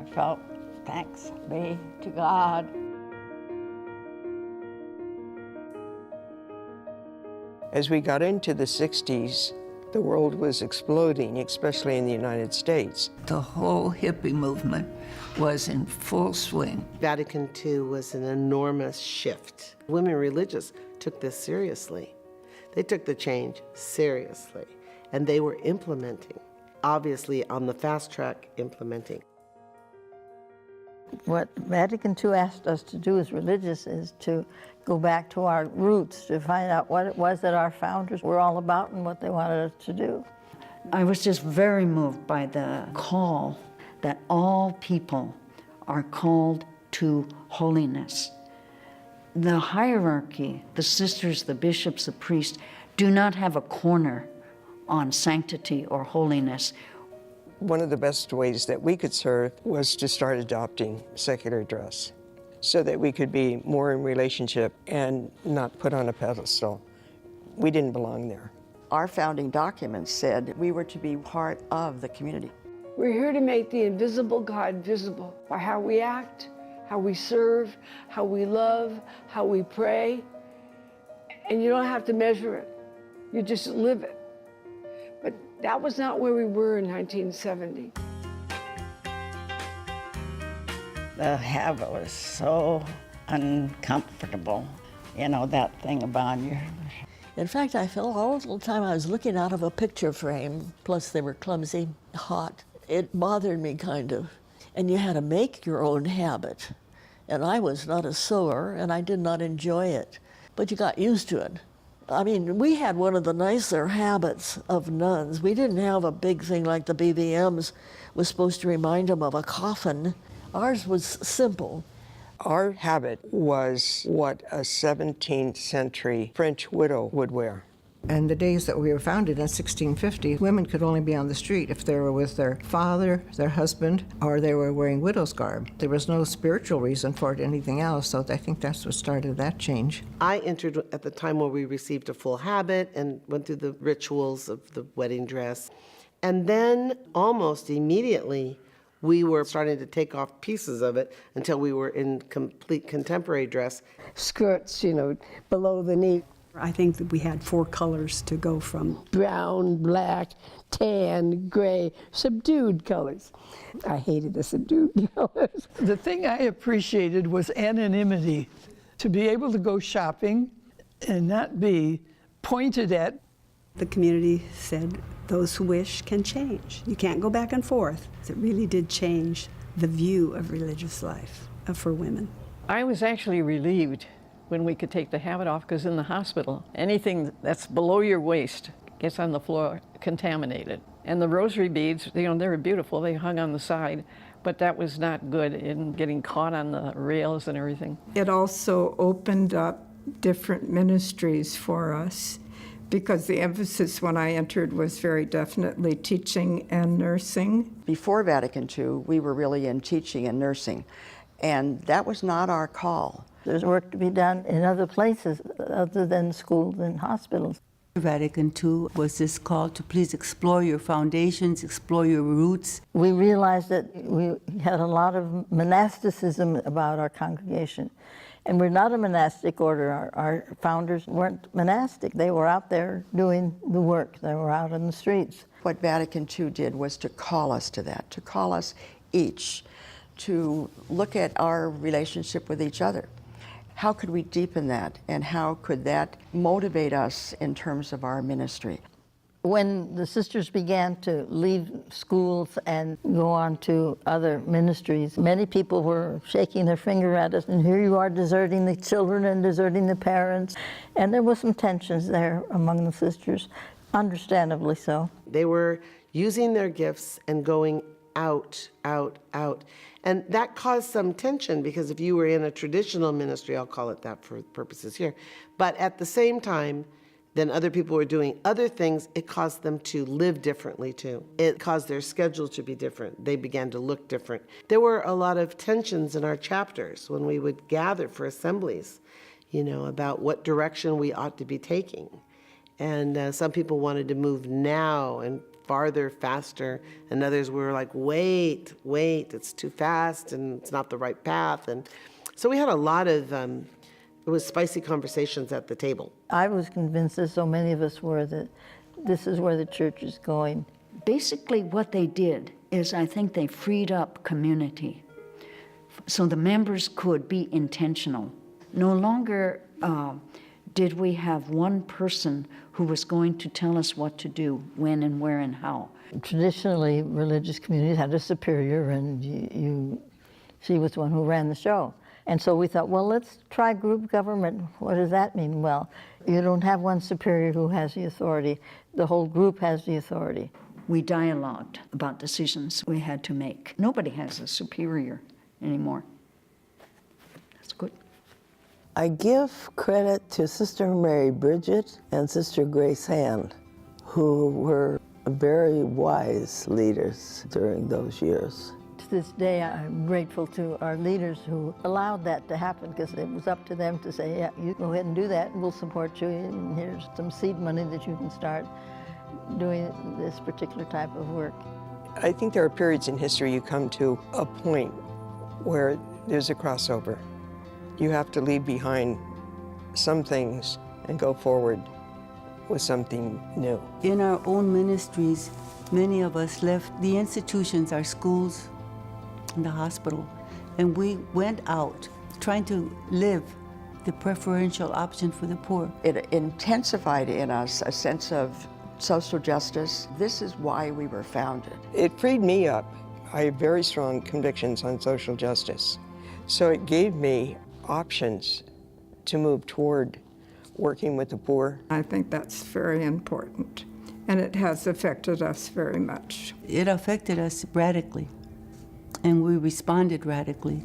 I felt, thanks be to God. As we got into the 60s, the world was exploding, especially in the United States. The whole hippie movement was in full swing. Vatican II was an enormous shift. Women religious took this seriously. They took the change seriously, and they were implementing, obviously on the fast track implementing. What Vatican II asked us to do as religious is to go back to our roots, to find out what it was that our founders were all about and what they wanted us to do. I was just very moved by the call that all people are called to holiness. The hierarchy, the sisters, the bishops, the priests, do not have a corner on sanctity or holiness. One of the best ways that we could serve was to start adopting secular dress so that we could be more in relationship and not put on a pedestal. We didn't belong there. Our founding documents said we were to be part of the community. We're here to make the invisible God visible by how we act, how we serve, how we love, how we pray. And you don't have to measure it. You just live it. But that was not where we were in 1970. The habit was so uncomfortable, you know, that thing about you. In fact, I felt all the time I was looking out of a picture frame, plus they were clumsy, hot. It bothered me kind of. And you had to make your own habit. And I was not a sewer, and I did not enjoy it. But you got used to it. I mean, we had one of the nicer habits of nuns. We didn't have a big thing like the BBMs was supposed to remind them of a coffin. Ours was simple. Our habit was what a 17th century French widow would wear. And the days that we were founded in 1650, women could only be on the street if they were with their father, their husband, or they were wearing widow's garb. There was no spiritual reason for it, anything else, so I think that's what started that change. I entered at the time where we received a full habit and went through the rituals of the wedding dress. And then almost immediately, we were starting to take off pieces of it until we were in complete contemporary dress. Skirts, you know, below the knee. I think that we had 4 colors to go from. Brown, black, tan, gray, subdued colors. I hated the subdued colors. The thing I appreciated was anonymity. To be able to go shopping and not be pointed at. The community said those who wish can change. You can't go back and forth. It really did change the view of religious life for women. I was actually relieved when we could take the habit off, because in the hospital, anything that's below your waist gets on the floor contaminated. And the rosary beads, you know, they were beautiful. They hung on the side, but that was not good in getting caught on the rails and everything. It also opened up different ministries for us, because the emphasis when I entered was very definitely teaching and nursing. Before Vatican II, we were really in teaching and nursing, and that was not our call. There's work to be done in other places other than schools and hospitals. Vatican II was this call to please explore your foundations, explore your roots. We realized that we had a lot of monasticism about our congregation. And we're not a monastic order. Our founders weren't monastic. They were out there doing the work. They were out in the streets. What Vatican II did was to call us to that, to call us each to look at our relationship with each other. How could we deepen that, and how could that motivate us in terms of our ministry? When the sisters began to leave schools and go on to other ministries, many people were shaking their finger at us, and here you are deserting the children and deserting the parents. And there was some tensions there among the sisters, understandably so. They were using their gifts and going out, out, out. And that caused some tension, because if you were in a traditional ministry, I'll call it that for purposes here, but at the same time, then other people were doing other things, it caused them to live differently too. It caused their schedule to be different. They began to look different. There were a lot of tensions in our chapters when we would gather for assemblies, you know, about what direction we ought to be taking. And some people wanted to move now and farther, faster, and others were like, wait, it's too fast and it's not the right path. And so we had a lot of, it was spicy conversations at the table. I was convinced, as so many of us were, that this is where the church is going. Basically, what they did is I think they freed up community so the members could be intentional. No longer did we have one person who was going to tell us what to do, when and where and how. Traditionally, religious communities had a superior, and she was the one who ran the show. And so we thought, well, let's try group government. What does that mean? Well, you don't have one superior who has the authority. The whole group has the authority. We dialogued about decisions we had to make. Nobody has a superior anymore. That's good. I give credit to Sister Mary Bridget and Sister Grace Hand, who were very wise leaders during those years. To this day, I'm grateful to our leaders who allowed that to happen, because it was up to them to say, yeah, you go ahead and do that, and we'll support you, and here's some seed money that you can start doing this particular type of work. I think there are periods in history you come to a point where there's a crossover. You have to leave behind some things and go forward with something new. In our own ministries, many of us left the institutions, our schools, and the hospital, and we went out trying to live the preferential option for the poor. It intensified in us a sense of social justice. This is why we were founded. It freed me up. I have very strong convictions on social justice. So it gave me options to move toward working with the poor. I think that's very important, and it has affected us very much. It affected us radically, and we responded radically.